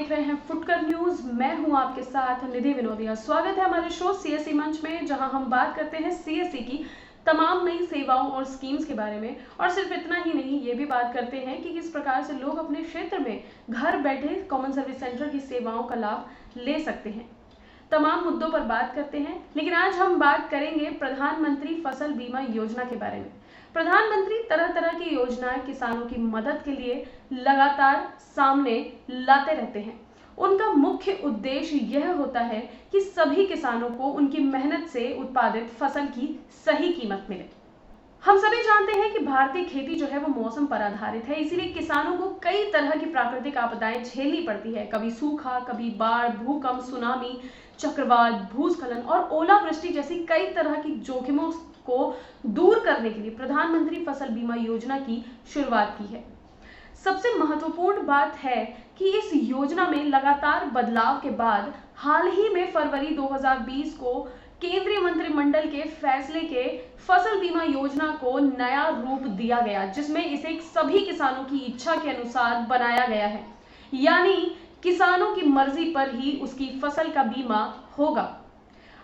देख रहे हैं फुटकर न्यूज। मैं हूं आपके साथ निधि विनोदिया। स्वागत है हमारे शो सीएससी मंच में, जहां हम बात करते हैं सीएससी की तमाम नई सेवाओं और स्कीम्स के बारे में। और सिर्फ इतना ही नहीं, ये भी बात करते हैं कि किस प्रकार से लोग अपने क्षेत्र में घर बैठे कॉमन सर्विस सेंटर की सेवाओं का लाभ ले सकते हैं। तमाम मुद्दों पर बात करते हैं, लेकिन आज हम बात करेंगे प्रधानमंत्री फसल बीमा योजना के बारे में। प्रधानमंत्री तरह तरह की योजनाएं किसानों की मदद के लिए लगातार सामने लाते रहते हैं। उनका मुख्य उद्देश्य यह होता है कि सभी किसानों को उनकी मेहनत से उत्पादित फसल की सही कीमत मिले। हम सभी जानते हैं कि भारतीय खेती जो है वो मौसम पर आधारित है, इसीलिए किसानों को कई तरह की प्राकृतिक आपदाएं झेलनी पड़ती है। कभी सूखा, कभी बाढ़, भूकंप, सुनामी, चक्रवात, भूस्खलन और ओलावृष्टि जैसी कई तरह की जोखिमों को दूर करने के लिए प्रधानमंत्री फसल बीमा योजना की शुरुआत की है। सबसे महत्वपूर्ण बात है कि इस योजना में लगातार बदलाव के बाद हाल ही में फरवरी 2020 को केंद्रीय मंत्रिमंडल के फैसले के फसल बीमा योजना को नया रूप दिया गया, जिसमें इसे सभी किसानों की इच्छा के अनुसार बनाया गया है। यानी किसानों की मर्जी पर ही उसकी फसल का बीमा होगा।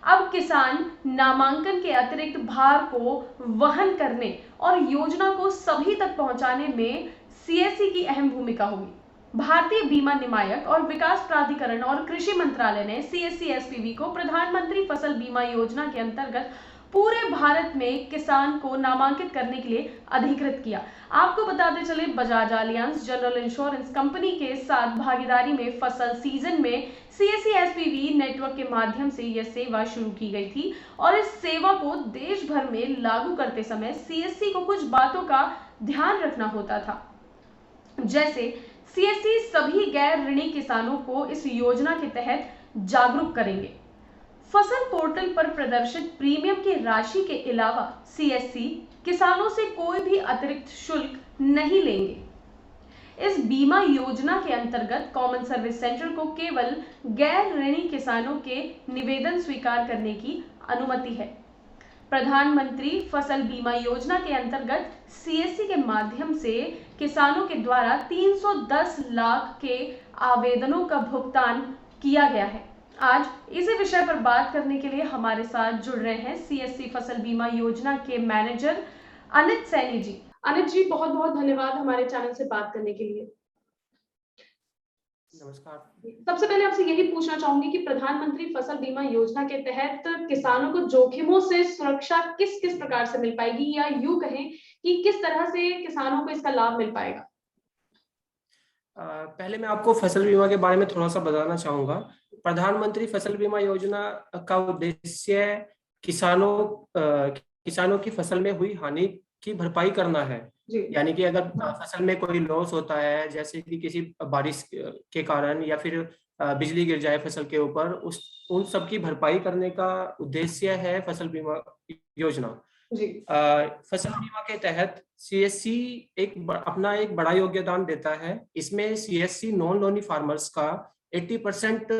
अब किसान नामांकन के अतिरिक्त भार को वहन करने और योजना को सभी तक पहुंचाने में सीएससी की अहम भूमिका होगी। भारतीय बीमा नियामक और विकास प्राधिकरण और कृषि मंत्रालय ने सीएससी एसपीवी को प्रधानमंत्री फसल बीमा योजना के अंतर्गत पूरे भारत में किसान को नामांकित करने के लिए अधिकृत किया। आपको बताते चले, Bajaj Allianz general insurance company के साथ भागीदारी में फसल सीजन में सीएससी एसपीवी नेटवर्क के माध्यम से यह सेवा शुरू की गई थी। और इस सेवा को देश भर में लागू करते समय सीएससी को कुछ बातों का ध्यान रखना होता था, जैसे सीएससी सभी गैर ऋणी किसानों को इस योजना के तहत जागरूक करेंगे। फसल पोर्टल पर प्रदर्शित प्रीमियम की राशि के अलावा सीएससी किसानों से कोई भी अतिरिक्त शुल्क नहीं लेंगे। इस बीमा योजना के अंतर्गत कॉमन सर्विस सेंटर को केवल गैर ऋणी किसानों के निवेदन स्वीकार करने की अनुमति है। प्रधानमंत्री फसल बीमा योजना के अंतर्गत सीएससी के माध्यम से किसानों के द्वारा 310 लाख के आवेदनों का भुगतान किया गया है। आज इसी विषय पर बात करने के लिए हमारे साथ जुड़ रहे हैं सीएससी फसल बीमा योजना के मैनेजर अनित सैनी जी। अनित जी, बहुत बहुत धन्यवाद हमारे चैनल से बात करने के लिए। नमस्कार। सबसे पहले आपसे यही पूछना चाहूंगी कि प्रधानमंत्री फसल बीमा योजना के तहत किसानों को जोखिमों से सुरक्षा किस किस प्रकार से मिल पाएगी, या यूं कहें कि किस तरह से किसानों को इसका लाभ मिल पाएगा? पहले मैं आपको फसल बीमा के बारे में थोड़ा सा बताना चाहूंगा। प्रधानमंत्री फसल बीमा योजना का उद्देश्य किसानों की फसल में हुई हानि की भरपाई करना है। यानी कि अगर फसल में कोई लॉस होता है, जैसे कि किसी बारिश के कारण या फिर बिजली गिर जाए फसल के ऊपर, उन सब की भरपाई करने का उद्देश्य है फसल बीमा योजना। फसल बीमा के तहत सीएससी अपना एक बड़ा योगदान देता है। इसमें सीएससी नॉन लोनी फार्मर्स का 80%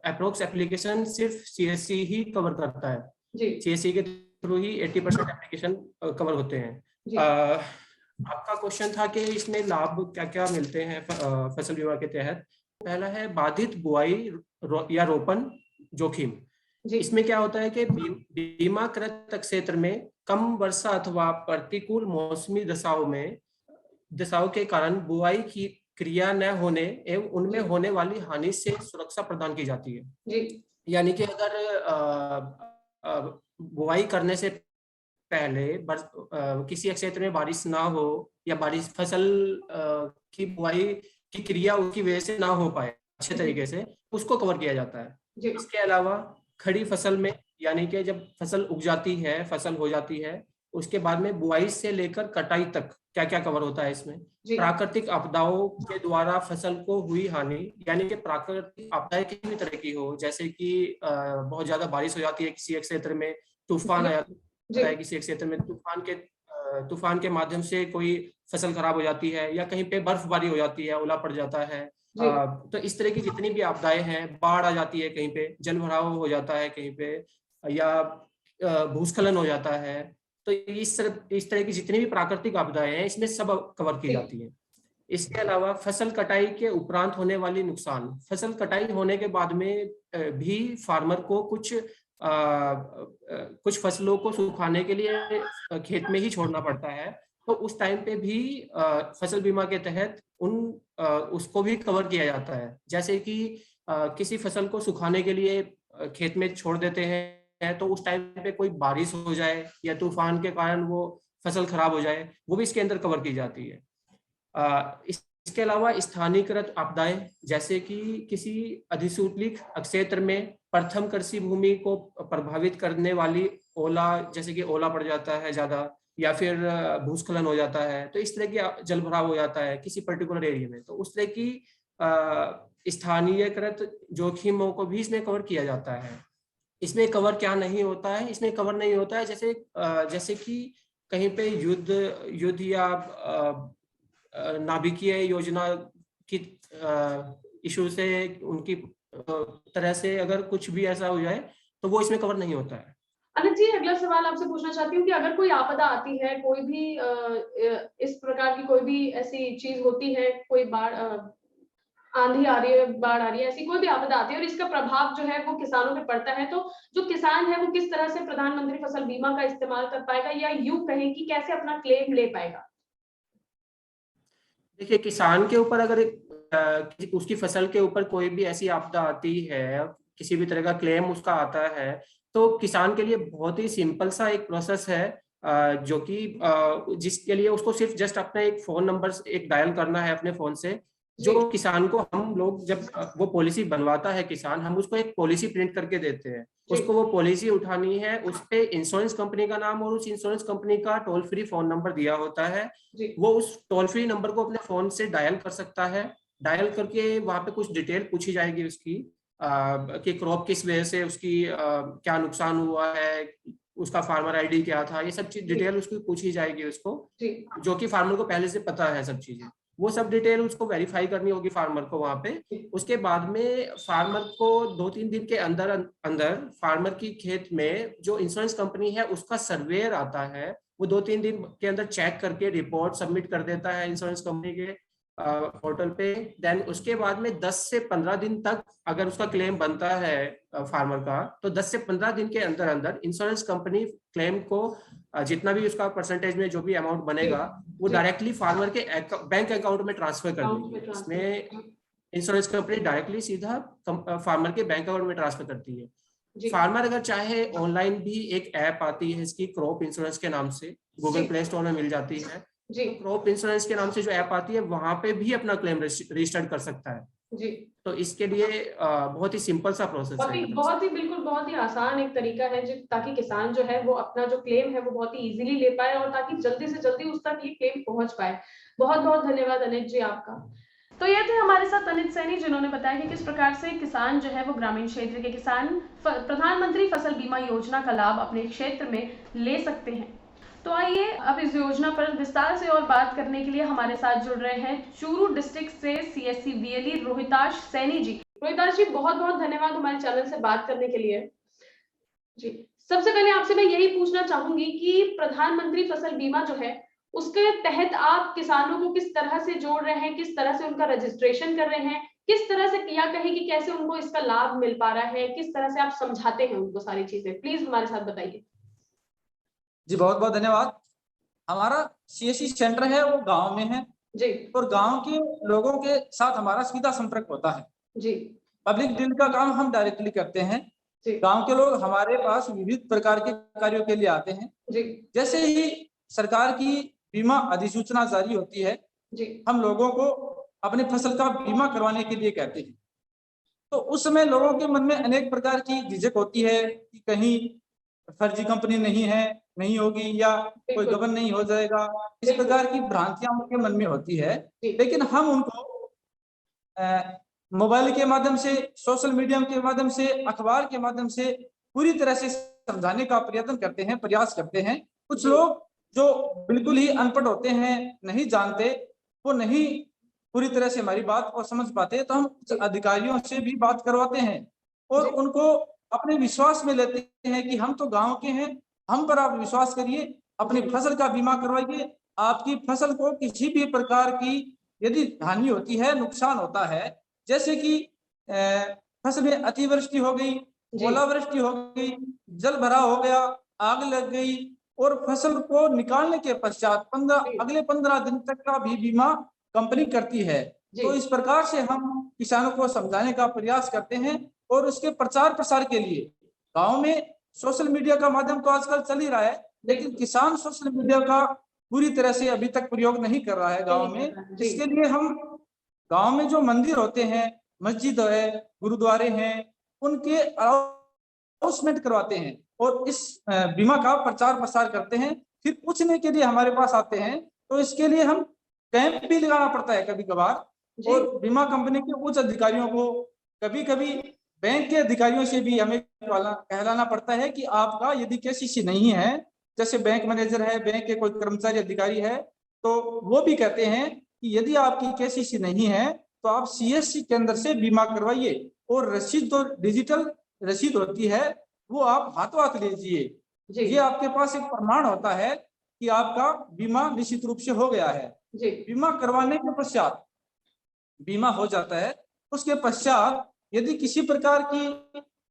अप्रोक्स एप्लीकेशन सिर्फ सीएससी ही कवर करता है। सीएससी के थ्रू ही 80% एप्लीकेशन कवर होते हैं। आपका क्वेश्चन था कि इसमें लाभ क्या क्या मिलते हैं फसल बीमा के तहत। पहला है बाधित बुआई या रोपण जोखिम। इसमें क्या होता है कि बीमाकृत क्षेत्र में कम वर्षा अथवा प्रतिकूल मौसमी दशाओं के कारण बुआई की क्रिया न होने एवं उनमें होने वाली हानि से सुरक्षा प्रदान की जाती है। यानी कि अगर बुआई करने से पहले किसी क्षेत्र में बारिश ना हो या बारिश फसल की बुआई की क्रिया उसकी वजह से ना हो पाए अच्छे तरीके से, उसको कवर किया जाता है। इसके अलावा खड़ी फसल में, यानी कि जब फसल उग जाती है, फसल हो जाती है, उसके बाद में बुआई से लेकर कटाई तक क्या क्या कवर होता है इसमें। प्राकृतिक आपदाओं के द्वारा फसल को हुई हानि, यानी कि प्राकृतिक आपदाएं किसी भी तरह की हो, जैसे कि बहुत ज्यादा बारिश हो जाती है किसी एक क्षेत्र में, तूफान आया है किसी एक क्षेत्र में, तूफान के माध्यम से कोई फसल खराब हो जाती है, या कहीं पे बर्फबारी हो जाती है, ओला पड़ जाता है। तो इस तरह की जितनी भी आपदाएं हैं, बाढ़ आ जाती है कहीं पे, जल भराव हो जाता है कहीं पे, या भूस्खलन हो जाता है, तो इस तरह की जितनी भी प्राकृतिक आपदाएं हैं इसमें सब कवर की जाती है। इसके अलावा फसल कटाई के उपरांत होने वाली नुकसान, फसल कटाई होने के बाद में भी फार्मर को कुछ फसलों को सुखाने के लिए खेत में ही छोड़ना पड़ता है, तो उस टाइम पे भी फसल बीमा के तहत उसको भी कवर किया जाता है। जैसे कि किसी फसल को सुखाने के लिए खेत में छोड़ देते हैं, तो उस टाइम पे कोई बारिश हो जाए या तूफान के कारण वो फसल खराब हो जाए, वो भी इसके अंदर कवर की जाती है। इसके अलावा स्थानीयकृत आपदाएं, जैसे कि किसी अधिसूचित क्षेत्र में प्रथम कृषि भूमि को प्रभावित करने वाली ओला, जैसे कि ओला पड़ जाता है ज्यादा, या फिर भूस्खलन हो जाता है, तो इस तरह की जल भराव हो जाता है किसी पर्टिकुलर एरिया में, तो उस तरह की स्थानीयकृत जोखिमों को भी इसमें कवर किया जाता है। इसमें कवर क्या नहीं होता है, इसमें कवर नहीं होता है जैसे कि कहीं पे युद्ध या नाभिकीय योजना की इशू से, उनकी तरह से अगर कुछ भी ऐसा हो जाए तो वो इसमें कवर नहीं होता है। अनित जी, अगला सवाल आपसे पूछना चाहती हूँ कि अगर कोई आपदा आती है, कोई भी इस प्रकार की कोई भी ऐसी चीज होती है, कोई बाढ़, आंधी आ रही है, बाढ़ आ रही है, ऐसी कोई भी आपदा आती है और इसका प्रभाव जो है वो किसानों पे पड़ता है, तो जो किसान है वो किस तरह से प्रधानमंत्री फसल बीमा का इस्तेमाल कर पाएगा, या यूं कहें कि कैसे अपना क्लेम ले पाएगा? देखिए, किसान के ऊपर अगर उसकी फसल के ऊपर कोई भी ऐसी आपदा आती है, किसी भी तरह का क्लेम उसका आता है, तो किसान के लिए बहुत ही सिंपल सा एक प्रोसेस है, जो कि जिसके लिए उसको सिर्फ जस्ट अपना एक फोन नंबर एक डायल करना है अपने फोन से। जो किसान को हम लोग, जब वो पॉलिसी बनवाता है किसान, हम उसको एक पॉलिसी प्रिंट करके देते हैं, उसको वो पॉलिसी उठानी है, उस पे इंश्योरेंस कंपनी का नाम और उस इंश्योरेंस कंपनी का टोल फ्री फोन नंबर दिया होता है। वो उस टोल फ्री नंबर को अपने फोन से डायल कर सकता है। डायल करके वहां पे कुछ डिटेल पूछी जाएगी उसकी, कि क्रॉप किस वजह से उसकी क्या नुकसान हुआ है, उसका फार्मर आईडी क्या था, ये सब चीज डिटेल उसकी पूछी जाएगी उसको, जो कि फार्मर को पहले से पता है सब चीजें। वो सब डिटेल उसको वेरीफाई करनी होगी फार्मर को वहां पे। उसके बाद में फार्मर को 2-3 दिन के अंदर अंदर फार्मर की खेत में जो इंश्योरेंस कंपनी है उसका सर्वेयर आता है, वो 2-3 दिन के अंदर चेक करके रिपोर्ट सबमिट कर देता है इंश्योरेंस कंपनी के पोर्टल पे। देन उसके बाद में 10 से 15 दिन तक अगर उसका क्लेम बनता है फार्मर का, तो 10 से 15 दिन के अंदर अंदर इंश्योरेंस कंपनी क्लेम को जितना भी उसका परसेंटेज में जो भी अमाउंट बनेगा वो डायरेक्टली फार्मर के बैंक अकाउंट में ट्रांसफर कर देगी। इसमें इंश्योरेंस कंपनी डायरेक्टली सीधा फार्मर के बैंक अकाउंट में ट्रांसफर करती है। फार्मर अगर चाहे, ऑनलाइन भी एक ऐप आती है इसकी, क्रॉप इंश्योरेंस के नाम से, गूगल प्ले स्टोर में मिल जाती है। क्रॉप इंश्योरेंस के नाम से जो ऐप आती है, वहां पे भी अपना क्लेम रजिस्टर्ड कर सकता है जी। तो इसके लिए बहुत ही सिंपल सा प्रोसेस है, बहुत ही बिल्कुल बहुत ही आसान एक तरीका है, ताकि किसान जो है वो अपना जो क्लेम है वो बहुत ही इजीली ले पाए और ताकि जल्दी से जल्दी उस तक ये क्लेम पहुंच पाए। बहुत बहुत धन्यवाद अनित जी आपका। तो ये थे हमारे साथ अनित सैनी, जिन्होंने बताया कि किस प्रकार से किसान जो है वो ग्रामीण क्षेत्र के किसान प्रधानमंत्री फसल बीमा योजना का लाभ अपने क्षेत्र में ले सकते हैं। तो आइए अब इस योजना पर विस्तार से और बात करने के लिए हमारे साथ जुड़ रहे हैं चूरू डिस्ट्रिक्ट से सीएससी वीएलई रोहिताश सैनी जी। रोहिताश जी, बहुत बहुत धन्यवाद हमारे चैनल से बात करने के लिए जी। सबसे पहले आपसे मैं यही पूछना चाहूंगी कि प्रधानमंत्री फसल बीमा जो है उसके तहत आप किसानों को किस तरह से जोड़ रहे हैं, किस तरह से उनका रजिस्ट्रेशन कर रहे हैं, किस तरह से किया कहे कि कैसे उनको इसका लाभ मिल पा रहा है, किस तरह से आप समझाते हैं उनको सारी चीजें, प्लीज हमारे साथ बताइए। जी बहुत बहुत धन्यवाद। हमारा सीएससी सेंटर है वो गांव में है जी, और गांव के लोगों के साथ हमारा सीधा संपर्क होता है जी। पब्लिक डील का काम हम डायरेक्टली करते हैं। गांव के लोग हमारे पास विविध प्रकार के कार्यों के लिए आते हैं जी। जैसे ही सरकार की बीमा अधिसूचना जारी होती है जी, हम लोगों को अपने फसल का बीमा करवाने के लिए कहते हैं, तो उस समय लोगों के मन में अनेक प्रकार की झिझक होती है कि कहीं फर्जी कंपनी नहीं होगी या कोई गबन नहीं हो जाएगा, इस प्रकार की भ्रांतियां उनके मन में होती है। लेकिन हम उनको मोबाइल के माध्यम से, सोशल मीडिया के माध्यम से, अखबार के माध्यम से पूरी तरह से समझाने का प्रयास करते हैं। कुछ लोग जो बिल्कुल ही अनपढ़ होते हैं, नहीं जानते, वो नहीं पूरी तरह से हमारी बात को समझ पाते, तो हम अधिकारियों से भी बात करवाते हैं और उनको अपने विश्वास में लेते हैं कि हम तो गांव के हैं, हम पर आप विश्वास करिए, अपनी फसल का बीमा करवाइए, आपकी फसल को किसी भी प्रकार की यदि हानि होती है, नुकसान होता है, जैसे कि फसल में अतिवृष्टि हो गई, ओलावृष्टि हो गई, जल भराव हो गया, आग लग गई, और फसल को निकालने के पश्चात अगले 15 दिन तक का भी बीमा कंपनी करती है। तो इस प्रकार से हम किसानों को समझाने का प्रयास करते हैं, और उसके प्रचार प्रसार के लिए गांव में सोशल मीडिया का माध्यम तो आजकल चल ही रहा है, लेकिन किसान सोशल मीडिया का पूरी तरह से अभी तक प्रयोग नहीं कर रहा है गांव में। इसके लिए हम गांव में जो मंदिर होते हैं, मस्जिद है, गुरुद्वारे हैं, उनके अनाउंसमेंट करवाते हैं और इस बीमा का प्रचार प्रसार करते हैं। फिर पूछने के लिए हमारे पास आते हैं, तो इसके लिए हम कैंप भी लगाना पड़ता है कभी कभार, और बीमा कंपनी के उच्च अधिकारियों को, कभी कभी बैंक के अधिकारियों से भी हमें कहलाना पड़ता है कि आपका यदि केसीसी नहीं है, जैसे बैंक मैनेजर है, बैंक के कोई कर्मचारी अधिकारी है, तो वो भी कहते हैं कि यदि आपकी केसीसी नहीं है तो आप सीएससी के अंदर से बीमा करवाइए, और रसीद जो डिजिटल रसीद होती है वो आप हाथों हाथ लीजिए। ये आपके पास एक प्रमाण होता है कि आपका बीमा निश्चित रूप से हो गया है। बीमा करवाने के पश्चात बीमा हो जाता है, उसके पश्चात यदि किसी प्रकार की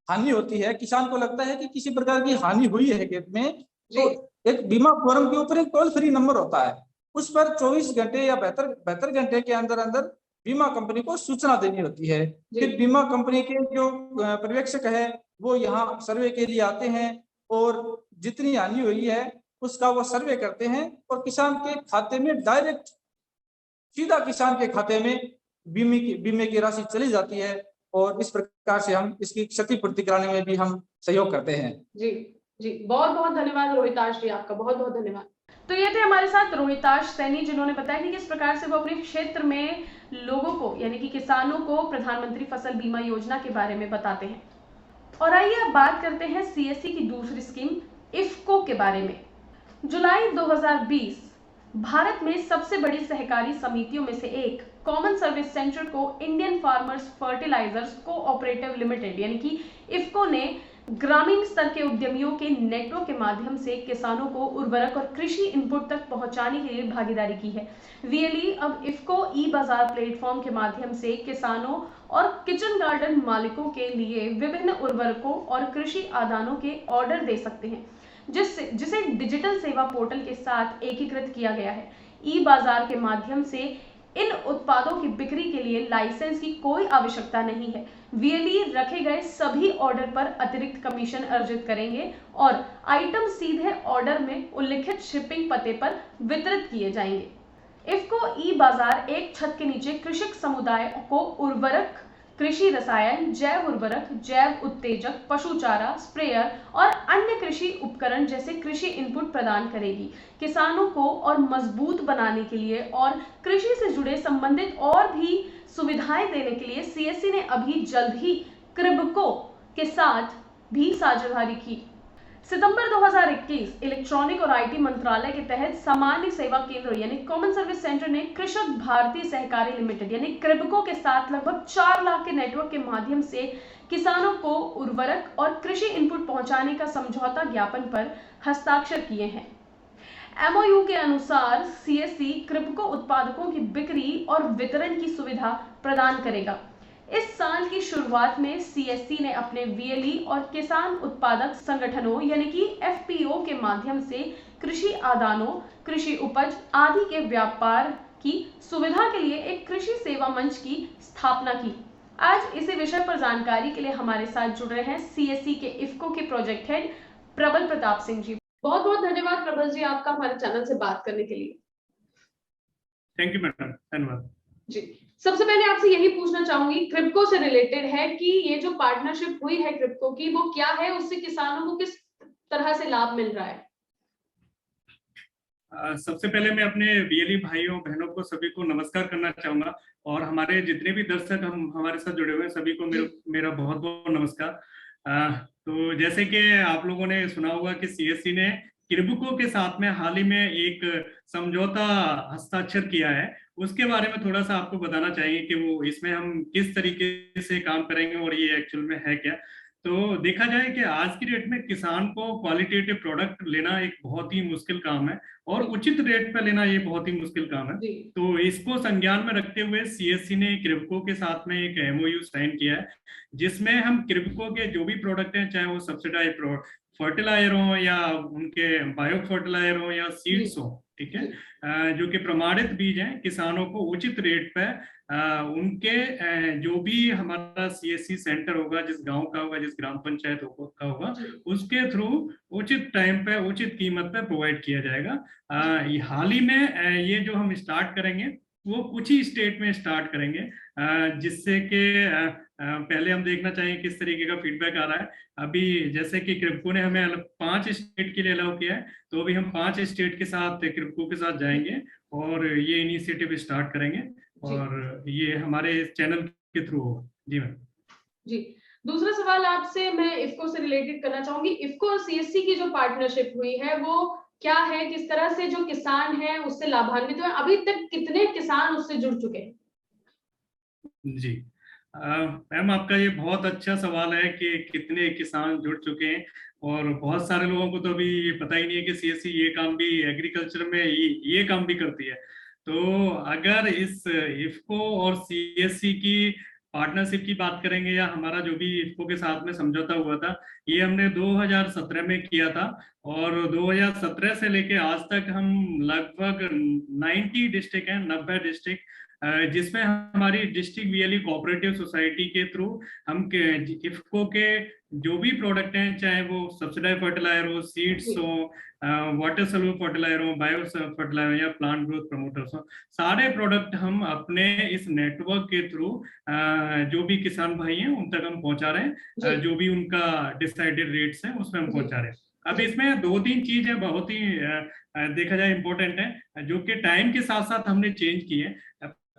हानि होती है, किसान को लगता है कि किसी प्रकार की हानि हुई है खेत में, तो एक बीमा फॉर्म के ऊपर एक टोल फ्री नंबर होता है, उस पर 24 घंटे या 72 घंटे के अंदर अंदर बीमा कंपनी को सूचना देनी होती है। फिर बीमा कंपनी के जो पर्यवेक्षक है वो यहाँ सर्वे के लिए आते हैं, और जितनी हानि हुई है उसका वो सर्वे करते हैं, और किसान के खाते में डायरेक्ट सीधा किसान के खाते में बीमे की राशि चली जाती है, और इस प्रकार से हम इसकी क्षतिपूर्ति कराने में भी हम सहयोग करते हैं। जी बहुत बहुत धन्यवाद रोहिताश जी, आपका बहुत बहुत धन्यवाद। तो ये थे हमारे साथ रोहिताश सैनी, जिन्होंने बताया कि किस प्रकार से वो अपने क्षेत्र में लोगों को यानी कि किसानों को प्रधानमंत्री फसल बीमा योजना के बारे में बताते हैं। और आइए अब बात करते हैं सीएससी की दूसरी स्कीम इफ्को के बारे में। जुलाई 2020 भारत में सबसे बड़ी सहकारी समितियों में से एक कॉमन सर्विस सेंटर को Indian farmers fertilisers cooperative limited यानी कि इफ्को ने ग्रामीण स्तर के उद्यमियों के नेटवर्क के माध्यम से किसानों को उर्वरक और कृषि इनपुट तक पहुंचाने के लिए भागीदारी की है। वीएलई अब इफ्को ई बाजार प्लेटफॉर्म के माध्यम से किसानों और किचन गार्डन मालिकों के लिए विभिन्न उर्वरकों और कृषि आदानों के ऑर्डर दे सकते हैं, जिसे डिजिटल सेवा पोर्टल के साथ एकीकृत किया गया है। ई बाजार के माध्यम से इन उत्पादों की बिक्री के लिए लाइसेंस की कोई आवश्यकता नहीं है। वीएलई रखे गए सभी ऑर्डर पर अतिरिक्त कमीशन अर्जित करेंगे और आइटम सीधे ऑर्डर में उल्लिखित शिपिंग पते पर वितरित किए जाएंगे। इफ्को ई बाजार एक छत के नीचे कृषक समुदाय को उर्वरक, कृषि रसायन, जैव उर्वरक, जैव उत्तेजक, पशु चारा, स्प्रेयर और अन्य कृषि उपकरण जैसे कृषि इनपुट प्रदान करेगी। किसानों को और मजबूत बनाने के लिए और कृषि से जुड़े संबंधित और भी सुविधाएं देने के लिए सीएससी ने अभी जल्द ही क्रिबको के साथ भी साझेदारी की। सितंबर 2021 इलेक्ट्रॉनिक और आईटी मंत्रालय के तहत सामान्य सेवा केंद्र यानी कॉमन सर्विस सेंटर ने कृषक भारतीय सहकारी लिमिटेड यानी क्रिबको के साथ लगभग 4 लाख के नेटवर्क के माध्यम से किसानों को उर्वरक और कृषि इनपुट पहुंचाने का समझौता ज्ञापन पर हस्ताक्षर किए हैं। एमओयू के अनुसार सीएससी क्रिबको उत्पादकों की बिक्री और वितरण की सुविधा प्रदान करेगा। इस साल की शुरुआत में सीएससी ने अपने वीएलई और किसान उत्पादक संगठनों यानी कि एफपीओ के माध्यम से कृषि आदानों, कृषि उपज आदि के व्यापार की सुविधा के लिए एक कृषि सेवा मंच की स्थापना की। आज इसी विषय पर जानकारी के लिए हमारे साथ जुड़ रहे हैं सीएससी के इफ्को के प्रोजेक्ट हेड प्रबल प्रताप सिंह जी। बहुत बहुत धन्यवाद प्रबल जी, आपका हमारे चैनल से बात करने के लिए। थैंक यू मैडम, धन्यवाद जी। सबसे पहले आपसे यही पूछना चाहूंगी, क्रिबको से रिलेटेड है कि ये जो पार्टनरशिप हुई है क्रिबको की, वो क्या है, उससे किसानों को किस तरह से लाभ मिल रहा है? सबसे पहले मैं अपने वीएलई भाइयों बहनों को सभी को नमस्कार करना चाहूंगा, और हमारे जितने भी दर्शक हम हमारे साथ जुड़े हुए हैं सभी को मेरा बहुत बहुत नमस्कार। तो जैसे कि आप लोगों ने सुना होगा कि सीएससी ने क्रिबको के साथ में हाल ही में एक समझौता हस्ताक्षर किया है, उसके बारे में थोड़ा सा आपको बताना चाहिए कि वो इसमें हम किस तरीके से काम करेंगे और ये एक्चुअल में है क्या। तो देखा जाए कि आज की डेट में किसान को क्वालिटेटिव प्रोडक्ट लेना एक बहुत ही मुश्किल काम है और उचित रेट पे लेना ये बहुत ही मुश्किल काम है। तो इसको संज्ञान में रखते हुए सीएससी ने क्रिप्को के साथ में एक एमओयू साइन किया है, जिसमें हम क्रिप्को के जो भी प्रोडक्ट हैं, चाहे वो सब्सिडाइज फर्टिलाइजर हो या उनके बायो फर्टिलाइजर हो या सीड्स हो, ठीक है, जो कि प्रमाणित बीज हैं, किसानों को उचित रेट पे उनके जो भी हमारा सीएससी सेंटर होगा, जिस गांव का होगा, जिस ग्राम पंचायत का होगा, उसके थ्रू उचित टाइम पे उचित कीमत पे प्रोवाइड किया जाएगा। हाल ही में ये जो हम स्टार्ट करेंगे वो कुछ ही स्टेट में स्टार्ट करेंगे, जिससे कि पहले हम देखना चाहिए किस तरीके का फीडबैक आ रहा है। अभी जैसे कि क्रिप्को ने हमें 5 स्टेट के लिए अलाउ किया है, तो अभी हम 5 स्टेट के साथ क्रिप्को के साथ जाएंगे और ये इनिशिएटिव स्टार्ट करेंगे और ये हमारे चैनल के थ्रू होगा। जी मैम। जी, दूसरा सवाल आपसे मैं इफ्को से रिलेटेड करना चाहूंगी। इफ्को और सीएससी की जो पार्टनरशिप हुई है वो क्या है, किस तरह से जो किसान है उससे लाभान्वित हुए, अभी तक कितने किसान उससे जुड़ चुके हैं? जी मैम, आपका ये बहुत अच्छा सवाल है कि कितने किसान जुड़ चुके हैं, और बहुत सारे लोगों को तो अभी ये पता ही नहीं है कि सीएससी ये काम भी एग्रीकल्चर में ये काम भी करती है। तो अगर इस इफ्को और सीएससी की पार्टनरशिप की बात करेंगे, या हमारा जो भी इफ्को के साथ में समझौता हुआ था, ये हमने 2017 में किया था, और 2017 से लेके आज तक हम लगभग 90 डिस्ट्रिक्ट हैं, 90 डिस्ट्रिक्ट, जिसमें हमारी डिस्ट्रिक्ट वीएलई कोऑपरेटिव सोसाइटी के थ्रू हम इफ्को के जो भी प्रोडक्ट हैं, चाहे वो सब्सिडाइज फर्टिलाइजर हो, सीड्स हो, वाटर सॉल्युबल फर्टिलाइजर हो, बायो फर्टिलाइजर या प्लांट ग्रोथ प्रमोटर्स हो, सारे प्रोडक्ट हम अपने इस नेटवर्क के थ्रू जो भी किसान भाई हैं उन तक हम पहुंचा रहे हैं, जो भी उनका डिसाइडेड रेट्स हैं उसमें हम पहुंचा रहे हैं। अब इसमें 2-3 चीजें बहुत ही देखा जाए इंपॉर्टेंट है, जो कि टाइम के साथ साथ हमने चेंज की है।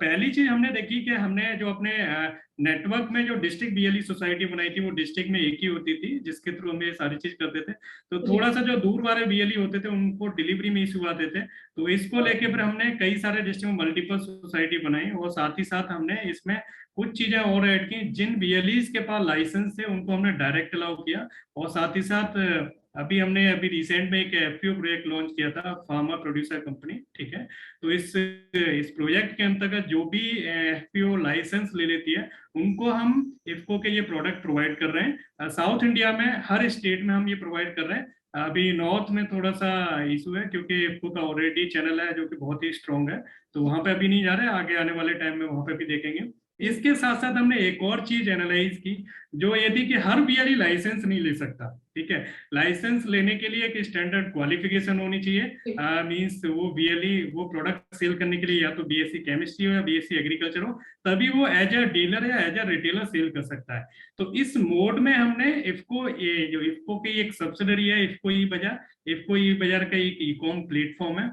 पहली चीज हमने देखी कि हमने जो अपने नेटवर्क में जो डिस्ट्रिक्ट बीएलई सोसाइटी बनाई थी, वो डिस्ट्रिक्ट में एक ही होती थी, जिसके थ्रू हम ये सारी चीज करते थे। तो थोड़ा सा जो दूर वाले बीएलई होते थे उनको डिलीवरी में इशू आते थे, तो इसको लेके फिर हमने कई सारे डिस्ट्रिक्ट में मल्टीपल सोसाइटी बनाई, और साथ ही साथ हमने इसमें कुछ चीजें और ऐड की। जिन बीएलईज के पास लाइसेंस थे उनको हमने डायरेक्ट अलाउ किया, और साथ ही साथ अभी रिसेंट में एक एफपीओ प्रोजेक्ट लॉन्च किया था, फार्मर प्रोड्यूसर कंपनी, ठीक है। तो इस प्रोजेक्ट के अंतर्गत जो भी एफपीओ लाइसेंस ले लेती है उनको हम इफ्को के ये प्रोडक्ट प्रोवाइड कर रहे हैं। साउथ इंडिया में हर स्टेट में हम ये प्रोवाइड कर रहे हैं। अभी नॉर्थ में थोड़ा सा इशू है, क्योंकि इफ्को का ऑलरेडी चैनल है जो कि बहुत ही स्ट्रॉन्ग है, तो वहां पे अभी नहीं जा रहे, आगे आने वाले टाइम में वहां पे भी देखेंगे। इसके साथ साथ हमने एक और चीज एनालाइज की, जो ये थी कि हर बीएलई लाइसेंस नहीं ले सकता, ठीक है। लाइसेंस लेने के लिए एक स्टैंडर्ड क्वालिफिकेशन होनी चाहिए, मींस वो बीएलई वो प्रोडक्ट सेल करने के लिए या तो बीएससी केमिस्ट्री हो या बीएससी एग्रीकल्चर हो, तभी वो एज अ डीलर या एज अ रिटेलर सेल कर सकता है। तो इस मोड में हमने इफ्को, ये जो इफ्को की एक सब्सिडरी है इफ्को ई बाजार का एक ई कॉम प्लेटफॉर्म है,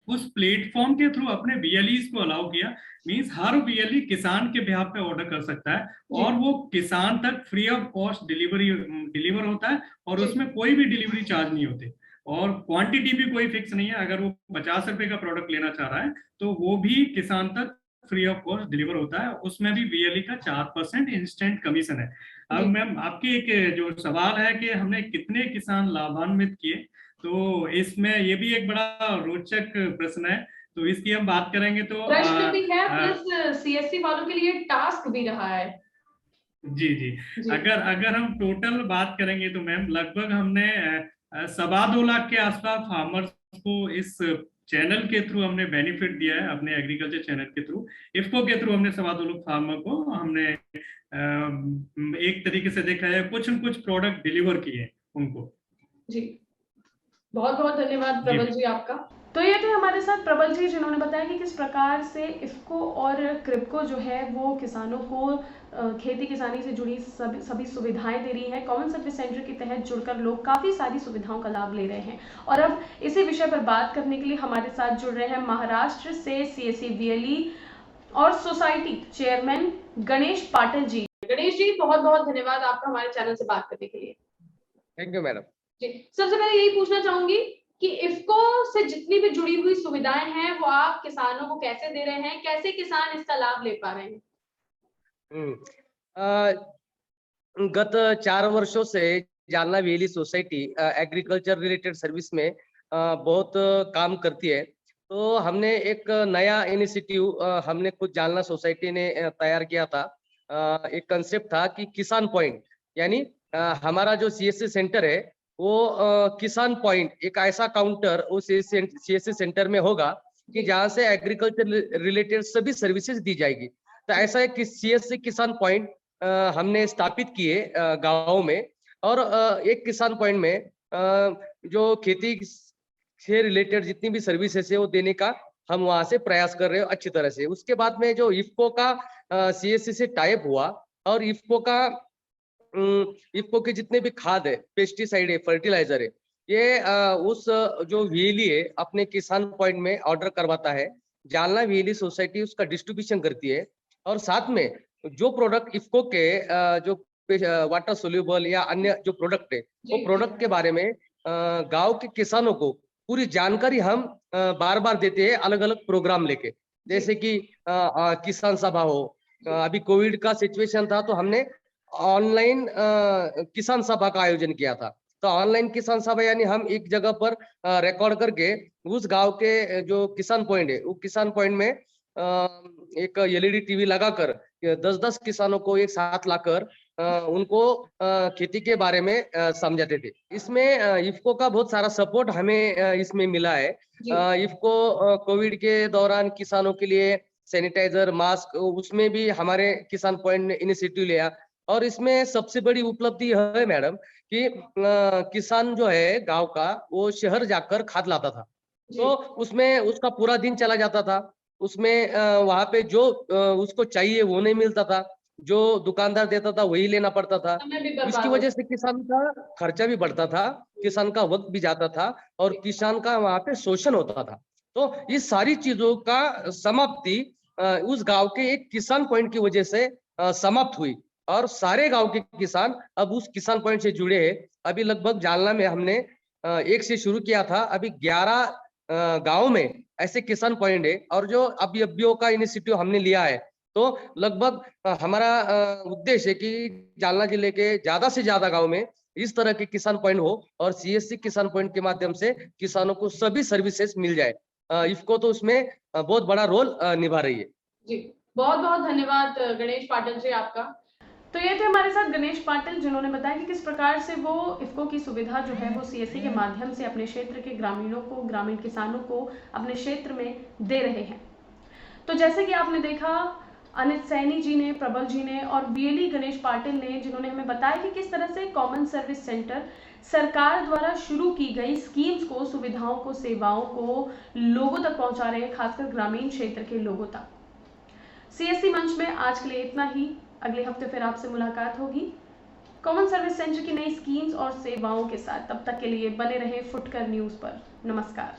उस प्लेटफॉर्म के थ्रू अपने बीएलईज को अलाउ किया। मींस हर बीएलई किसान के बिहाफ पे ऑर्डर कर सकता है, और वो किसान तक फ्री ऑफ कॉस्ट डिलीवर होता है, और उसमें कोई भी डिलीवरी चार्ज नहीं होते, और क्वांटिटी भी कोई फिक्स नहीं है। अगर वो 50 रुपए का प्रोडक्ट लेना चाह रहा है तो वो भी किसान तक फ्री ऑफ कॉस्ट डिलीवर होता है, उसमें भी बीएलई का 4% इंस्टेंट कमीशन है। अब मैम, आपकी एक जो सवाल है कि हमने कितने किसान लाभान्वित किए, तो इसमें ये भी एक बड़ा रोचक प्रश्न है, तो इसकी हम बात करेंगे तो प्रश्न भी है प्लस सीएससी वालों के लिए टास्क भी रहा है। जी। अगर हम टोटल बात करेंगे तो मैम लगभग हमने 2.25 लाख के आसपास फार्मर्स को इस चैनल के थ्रू हमने बेनिफिट दिया है, अपने एग्रीकल्चर चैनल के थ्रू। इफ्को के थ्रू हमने 2.25 लाख फार्मर को हमने एक तरीके से देखा है कुछ न कुछ प्रोडक्ट डिलीवर किए उनको। जी, बहुत बहुत धन्यवाद प्रबल जी आपका। तो ये थे हमारे साथ प्रबल जी, जिन्होंने बताया कि किस प्रकार से इफ्को और क्रिप्को जो है वो किसानों को खेती किसानी से जुड़ी सभी सुविधाएं दे रही है। कॉमन सर्विस सेंटर के तहत जुड़कर लोग काफ़ी सारी सुविधाओं का लाभ ले रहे हैं। और अब इसी विषय पर बात करने के लिए हमारे साथ जुड़ रहे हैं महाराष्ट्र से सीएससी बीएलई और सोसाइटी चेयरमैन गणेश पाटिल जी। गणेश जी, बहुत बहुत धन्यवाद आपका हमारे चैनल से बात करने के लिए। थैंक यू मैडम जी, सबसे पहले यही पूछना चाहूंगी कि इफ्को से जितनी भी जुड़ी हुई सुविधाएं हैं वो आप किसानों को कैसे दे रहे हैं, कैसे किसान इसका लाभ ले पा रहे हैं? गत 4 वर्षों से Jalna VLE society agriculture related service में बहुत काम करती है। तो हमने एक नया इनिशिएटिव हमने खुद जालना सोसाइटी ने तैयार किया था। एक कंसेप्ट था कि किसान पॉइंट, यानी हमारा जो सीएससी सेंटर है वो किसान पॉइंट, एक ऐसा काउंटर उस सीएससी सेंटर में होगा कि जहाँ से एग्रीकल्चर रिलेटेड सभी सर्विसेज दी जाएगी। तो ऐसा एक सीएससी किसान पॉइंट हमने स्थापित किए गाँव में, और एक किसान पॉइंट में जो खेती से रिलेटेड जितनी भी सर्विसेज है वो देने का हम वहां से प्रयास कर रहे हो अच्छी तरह से। उसके बाद में जो इफ्को का सीएससी से टाइप हुआ, और इफ्को के जितने भी खाद है, पेस्टिसाइड है, फर्टिलाइजर है, ये उस जो वीएलई है अपने किसान पॉइंट में ऑर्डर करवाता है। जालना वीएलई सोसाइटी उसका डिस्ट्रीब्यूशन करती है, और साथ में जो प्रोडक्ट इफ्को के जो वाटर सोल्यूबल या अन्य जो प्रोडक्ट है वो प्रोडक्ट के बारे में गांव के किसानों को पूरी जानकारी हम बार बार देते हैं, अलग अलग प्रोग्राम लेके। जैसे कि किसान सभा हो, अभी कोविड का सिचुएशन था तो हमने ऑनलाइन किसान सभा का आयोजन किया था। तो ऑनलाइन किसान सभा यानी हम एक जगह पर रिकॉर्ड करके उस गांव के जो किसान पॉइंट है वो किसान पॉइंट में एक एलईडी टीवी लगाकर 10-10 किसानों को एक साथ लाकर उनको खेती के बारे में समझाते थे। इसमें इफ्को का बहुत सारा सपोर्ट हमें इसमें मिला है। इफ्को कोविड के दौरान किसानों के लिए सैनिटाइजर, मास्क, उसमें भी हमारे किसान पॉइंट ने इनिशिएटिव लिया। और इसमें सबसे बड़ी उपलब्धि है मैडम कि किसान जो है गांव का वो शहर जाकर खाद लाता था, तो उसमें उसका पूरा दिन चला जाता था। उसमें वहां पे जो उसको चाहिए वो नहीं मिलता था, जो दुकानदार देता था वही लेना पड़ता था। इसकी वजह से किसान का खर्चा भी बढ़ता था, किसान का वक्त भी जाता था, और किसान का वहां पे शोषण होता था। तो इस सारी चीजों का समाप्ति उस गांव के एक किसान पॉइंट की वजह से समाप्त हुई, और सारे गांव के किसान अब उस किसान पॉइंट से जुड़े हैं। अभी लगभग जालना में हमने 1 से शुरू किया था, अभी 11 गांव में ऐसे किसान पॉइंट है, और जो अभियों का इनिशिएटिव हमने लिया है, तो लगभग हमारा उद्देश्य है कि जालना जिले के ज्यादा से ज्यादा गांव में इस तरह के किसान पॉइंट हो, और सीएससी किसान पॉइंट के माध्यम से किसानों को सभी सर्विसेज मिल जाए। इफ्को तो उसमें बहुत बड़ा रोल निभा रही है। जी, बहुत बहुत धन्यवाद गणेश पाटिल जी आपका। तो ये थे हमारे साथ गणेश पाटिल, जिन्होंने बताया कि किस प्रकार से वो इफ्को की सुविधा जो है वो सीएससी के माध्यम से अपने क्षेत्र के ग्रामीणों को, ग्रामीण किसानों को अपने क्षेत्र में दे रहे हैं। तो जैसे कि आपने देखा, अनित सैनी जी ने, प्रबल जी ने और वीएलई गणेश पाटिल ने, जिन्होंने हमें बताया कि किस तरह से कॉमन सर्विस सेंटर सरकार द्वारा शुरू की गई स्कीम्स को, सुविधाओं को, सेवाओं को लोगों तक पहुंचा रहे हैं, खासकर ग्रामीण क्षेत्र के लोगों तक। सीएससी मंच में आज के लिए इतना ही। अगले हफ्ते फिर आपसे मुलाकात होगी कॉमन सर्विस सेंटर की नई स्कीम्स और सेवाओं के साथ। तब तक के लिए बने रहें फुटकर न्यूज़ पर। नमस्कार।